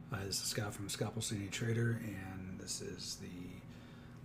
Hi, this is Scott from Scalpel Senior Trader, and this is the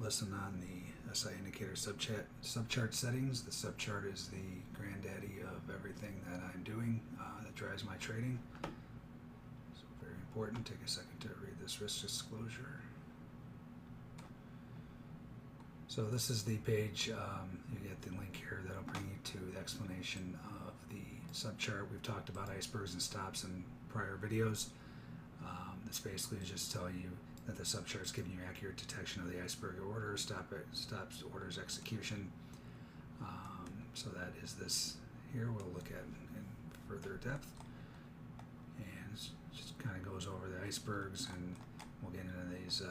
lesson on the SI indicator subchart settings. The subchart is the granddaddy of everything that I'm doing that drives my trading. So very important. Take a second to read this risk disclosure. So this is the page. You get the link here that'll bring you to the explanation of the subchart. We've talked about icebergs and stops in prior videos. This basically is just telling you that the subchart is giving you accurate detection of the iceberg order, stops orders execution. So that is this here. We'll look at in further depth, and it just kind of goes over the icebergs, and we'll get into these.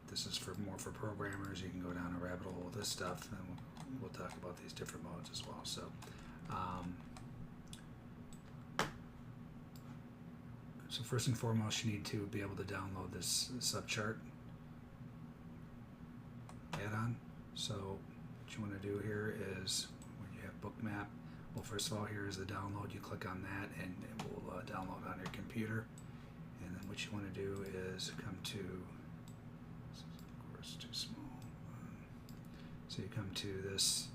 This is more for programmers. You can go down a rabbit hole with this stuff, and we'll talk about these different modes as well. So first and foremost, you need to be able to download this subchart add-on. So what you want to do here is when you have Bookmap, well, first of all, here is the download. You click on that, and it will download on your computer. And then what you want to do is come to, this is of course too small. So you come to these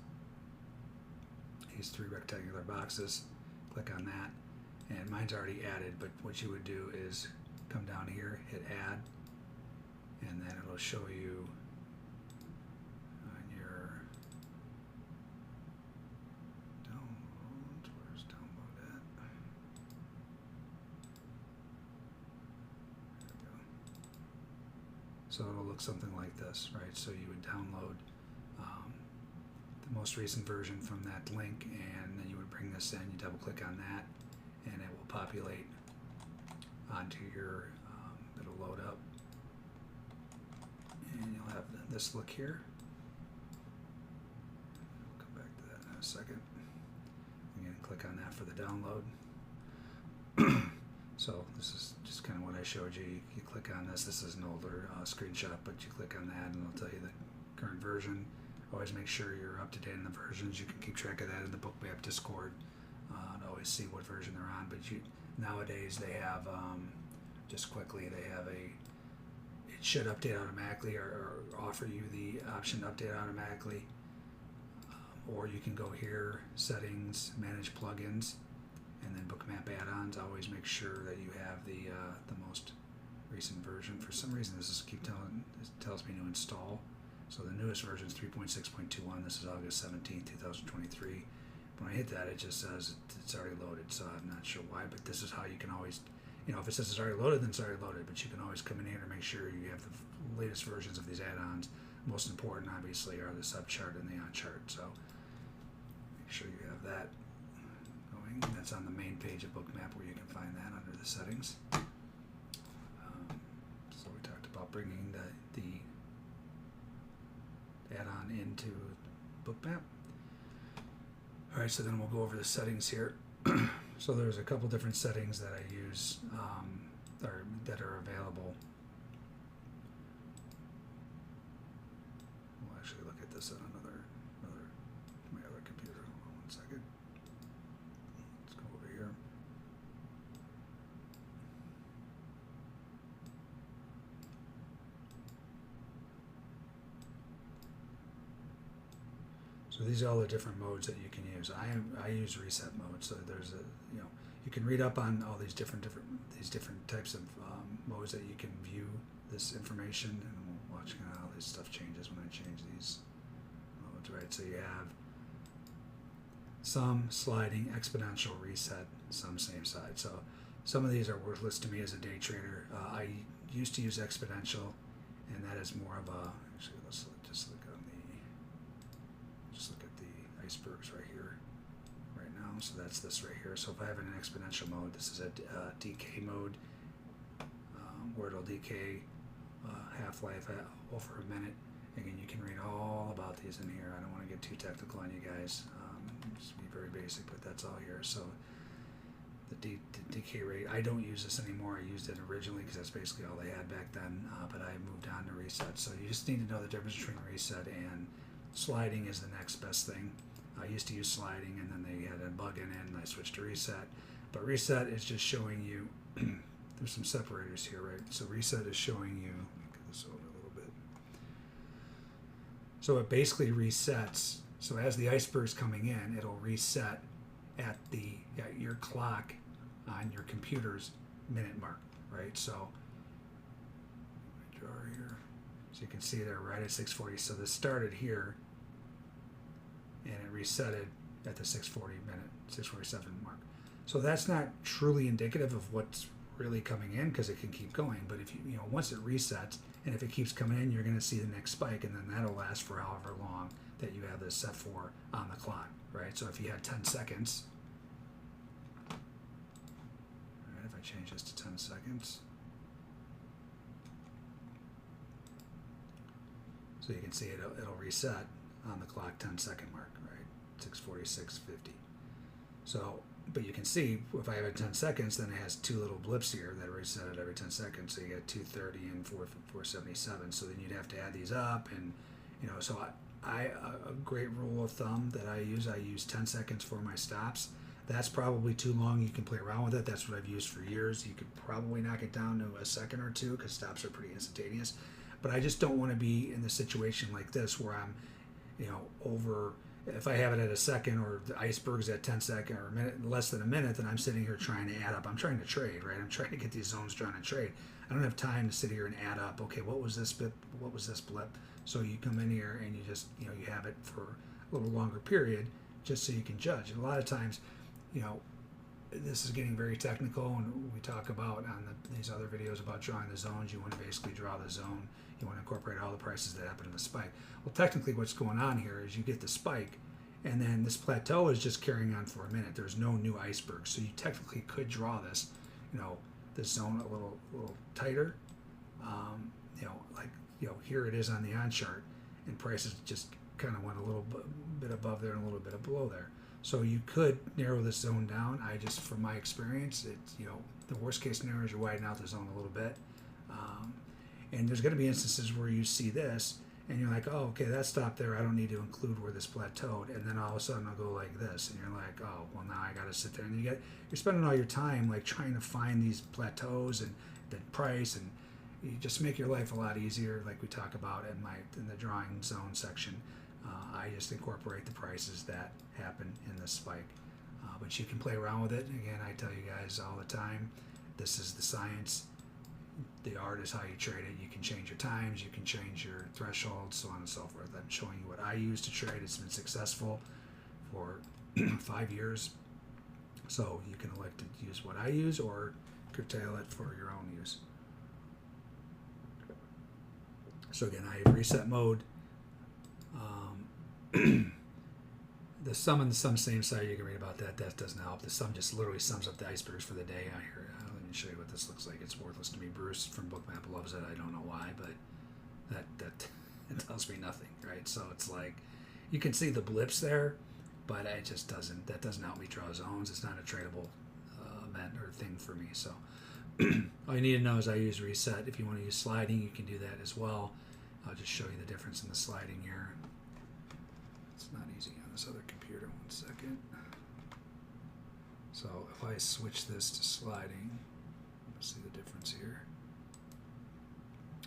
three rectangular boxes, click on that. And mine's already added, but what you would do is come down here, hit add, and then it'll show you on your download. Where's download at? There we go. So it'll look something like this, right? So you would download the most recent version from that link, and then you would bring this in, you double click on that, and it will populate onto your, it'll load up, and you'll have this look here. We'll come back to that in a second. Again, click on that for the download. So this is just kind of what I showed you. You click on this. This is an older screenshot, but you click on that and it'll tell you the current version. Always make sure you're up to date on the versions. You can keep track of that in the Bookmap Discord. To always see what version they're on, but nowadays they have just quickly they have it should update automatically or offer you the option to update automatically, or you can go here, settings, manage plugins, and then Bookmap add-ons. Always make sure that you have the most recent version. For some reason this tells me to install, so the newest version is 3.6.21. This is August 17th 2023. When I hit that, it just says it's already loaded, so I'm not sure why, but this is how you can always, if it says it's already loaded, then it's already loaded, but you can always come in here to make sure you have the latest versions of these add-ons. Most important, obviously, are the subchart and the on-chart, so make sure you have that going. That's on the main page of Bookmap where you can find that under the settings. So we talked about bringing the add-on into Bookmap. Alright, so then we'll go over the settings here. So there's a couple different settings that I use that are available. We'll actually look at this on my other computer. Hold on one second. Let's go over here. So these are all the different modes that you can use. I use reset mode. So there's you can read up on all these different types of modes that you can view this information, and we'll watch kind of how this stuff changes when I change these modes, right? So you have some sliding, exponential, reset, some same side. So some of these are worthless to me as a day trader. I used to use exponential, and that is more of a, actually let's just look at the icebergs right here right now. So that's this right here. So if I have it in exponential mode, this is a decay mode, where it'll decay half-life over a minute. Again, you can read all about these in here. I don't want to get too technical on you guys. Just be very basic, but that's all here. So the decay rate, I don't use this anymore. I used it originally because that's basically all they had back then, but I moved on to reset. So you just need to know the difference between reset and sliding is the next best thing. I used to use sliding, and then they had a bug in it, and I switched to reset. But reset is just showing you there's some separators here, right? So reset is showing you, get this over a little bit. So it basically resets. So as the iceberg's coming in, it'll reset at your clock on your computer's minute mark, right? So draw here, so you can see there right at 6:40. So this started here, and it resetted at the 6:40 minute, 6:47 mark. So that's not truly indicative of what's really coming in, because it can keep going. But if you know, once it resets, and if it keeps coming in, you're going to see the next spike, and then that'll last for however long that you have this set for on the clock, right? So if you had 10 seconds, right, if I change this to 10 seconds, so you can see it'll reset on the clock 10-second mark, right? 6:46:50. So, but you can see if I have it 10 seconds, then it has two little blips here that reset it every 10 seconds. So you get 2:30 and 4:77. So then you'd have to add these up, and you know. So a great rule of thumb that I use 10 seconds for my stops. That's probably too long. You can play around with it. That's what I've used for years. You could probably knock it down to a second or two, because stops are pretty instantaneous. But I just don't want to be in the situation like this where I'm, you know, over. If I have it at a second, or the iceberg's at 10 seconds or a minute, less than a minute, then I'm sitting here trying to add up. I'm trying to trade, right? I'm trying to get these zones drawn and trade. I don't have time to sit here and add up. Okay, what was this blip? What was this blip? So you come in here and you just, you know, you have it for a little longer period, just so you can judge. And a lot of times, you know, this is getting very technical, and we talk about on these other videos about drawing the zones. You want to basically draw the zone. You want to incorporate all the prices that happen in the spike. Well, technically what's going on here is you get the spike, and then this plateau is just carrying on for a minute. There's no new iceberg. So you technically could draw this, you know, this zone a little tighter. You know, like, you know, here it is on the on chart, and prices just kind of went a little bit above there and a little bit below there. So you could narrow this zone down. I just, from my experience, it's, you know, the worst case scenario is you widen out the zone a little bit. And there's going to be instances where you see this, and you're like, oh, okay, that stopped there. I don't need to include where this plateaued. And then all of a sudden I'll go like this, and you're like, oh, well, now I got to sit there. And you're spending all your time like trying to find these plateaus and the price, and you just make your life a lot easier. Like we talk about in the drawing zone section, I just incorporate the prices that happen in this spike. But you can play around with it. Again, I tell you guys all the time, this is the science. The art is how you trade it. You can change your times, you can change your thresholds, so on and so forth. I'm showing you what I use to trade. It's been successful for 5 years. So you can elect to use what I use or curtail it for your own use. So again, I have reset mode. The sum and the sum same side, you can read about that. That doesn't help. The sum just literally sums up the icebergs for the day. Let me show you what this looks like. It's worthless to me. Bruce from Bookmap loves it. I don't know why, but that it tells me nothing, right? So it's like, you can see the blips there, but it just doesn't. That doesn't help me draw zones. It's not a tradable event or thing for me. So all you need to know is I use reset. If you want to use sliding, you can do that as well. I'll just show you the difference in the sliding here. It's not easy on this other computer. 1 second. So if I switch this to sliding, you'll see the difference here.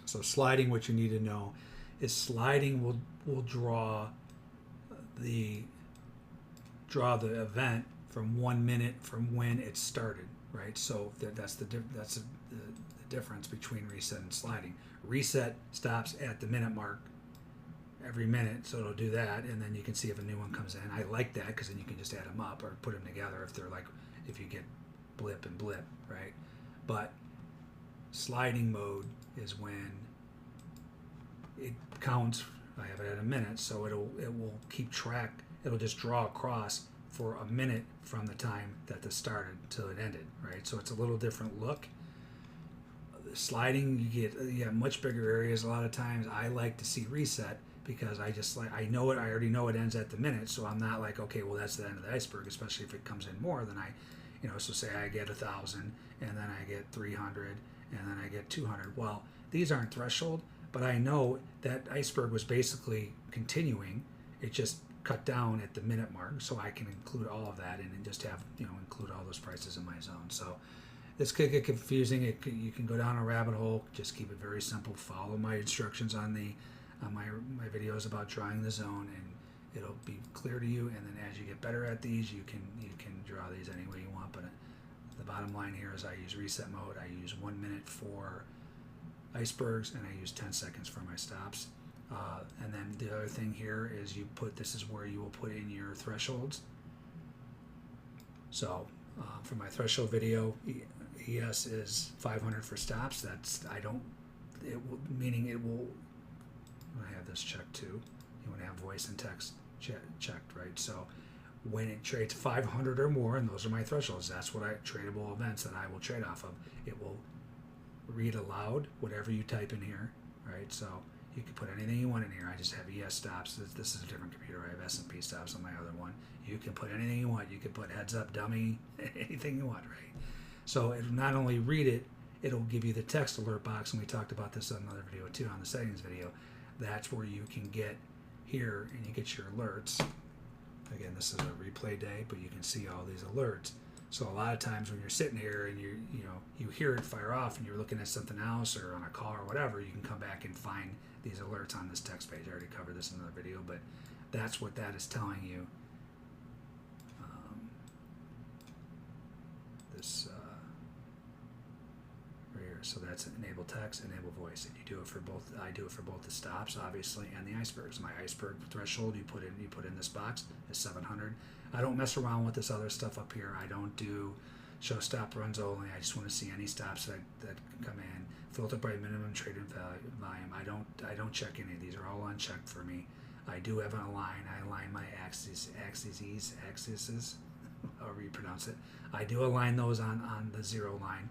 So sliding, what you need to know is sliding will draw the event from 1 minute from when it started, right? So that's the difference between reset and sliding. Reset stops at the minute mark every minute, so it'll do that, and then you can see if a new one comes in. I like that because then you can just add them up or put them together if they're like, if you get blip and blip, right? But sliding mode is when it counts. I have it at a minute, so it will keep track. It'll just draw across for a minute from the time that this started till it ended, right? So it's a little different look. Sliding, you get much bigger areas a lot of times. I like to see reset because I know it. I already know it ends at the minute, so I'm not like, okay, well, that's the end of the iceberg. Especially if it comes in more than so say I get 1,000 and then I get 300 and then I get 200. Well, these aren't threshold, but I know that iceberg was basically continuing. It just cut down at the minute mark, so I can include all of that and just have include all those prices in my zone. So this could get confusing. You can go down a rabbit hole. Just keep it very simple. Follow my instructions on my videos about drawing the zone, and it'll be clear to you. And then as you get better at these, you can draw these any way you want. But the bottom line here is I use reset mode. I use 1 minute for icebergs, and I use 10 seconds for my stops. And then the other thing here is this is where you will put in your thresholds. So for my threshold video, ES is 500 for stops. Meaning it will, I have this checked too. You want to have voice and text checked, right? So when it trades 500 or more, and those are my thresholds, that's what tradable events that I will trade off of. It will read aloud whatever you type in here, right? So you can put anything you want in here. I just have ES stops. This is a different computer. I have S&P stops on my other one. You can put anything you want. You can put heads up, dummy, anything you want, right? So it'll not only read it, it'll give you the text alert box, and we talked about this on another video too, on the settings video. That's where you can get here and you get your alerts. Again, this is a replay day, but you can see all these alerts. So a lot of times when you're sitting here and you hear it fire off and you're looking at something else or on a call or whatever, you can come back and find these alerts on this text page. I already covered this in another video, but that's what that is telling you. This right here. So that's enable text, enable voice, and you do it for both. I do it for both the stops, obviously, and the icebergs. My iceberg threshold you put in this box is 700. I don't mess around with this other stuff up here. I don't do show stop runs only. I just want to see any stops that come in. Filter by minimum traded volume. I don't check any of these. Are all unchecked for me. I do have an align. I align my axes, however you pronounce it. I do align those on the zero line.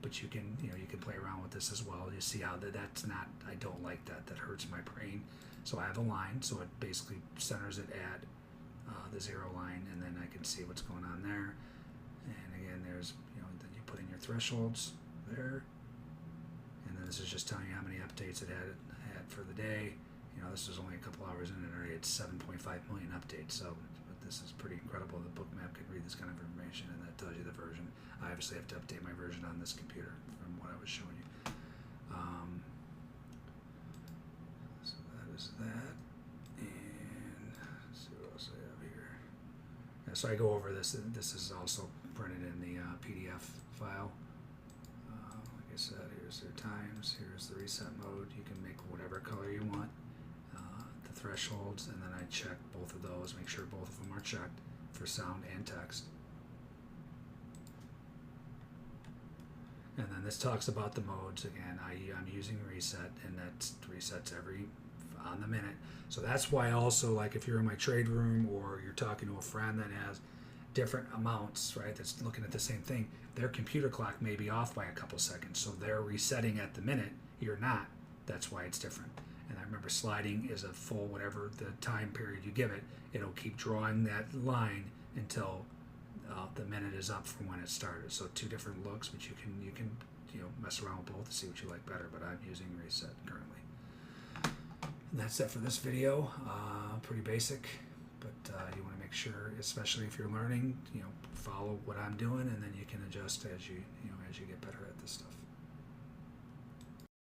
But you can play around with this as well. You see how that's not. I don't like that. That hurts my brain. So I have a line. So it basically centers it at the zero line, and then I can see what's going on there. And again, there's then you put in your thresholds there, and then this is just telling you how many updates it had for the day. This is only a couple hours in, and already it's 7.5 million updates. So this is pretty incredible. The bookmap can read this kind of information, and that tells you the version. I obviously have to update my version on this computer from what I was showing you. So that is that. And let's see what else I have here. Yeah, so I go over this. This is also printed in the PDF file. Like I said, here's their times. Here's the reset mode. You can make whatever color you want. The thresholds, and then I check both of those. Make sure both of them are checked for sound and text. And then this talks about the modes again. I'm using reset, and that resets on the minute. So that's why also, like if you're in my trade room or you're talking to a friend that has different amounts, right, that's looking at the same thing, their computer clock may be off by a couple seconds. So they're resetting at the minute. You're not. That's why it's different. And I remember sliding is a full whatever the time period you give it. It'll keep drawing that line until the minute is up from when it started. So two different looks, but you can mess around with both to see what you like better. But I'm using reset currently. And that's it for this video. Pretty basic, but you want to make sure, especially if you're learning, follow what I'm doing, and then you can adjust as you get better at this stuff.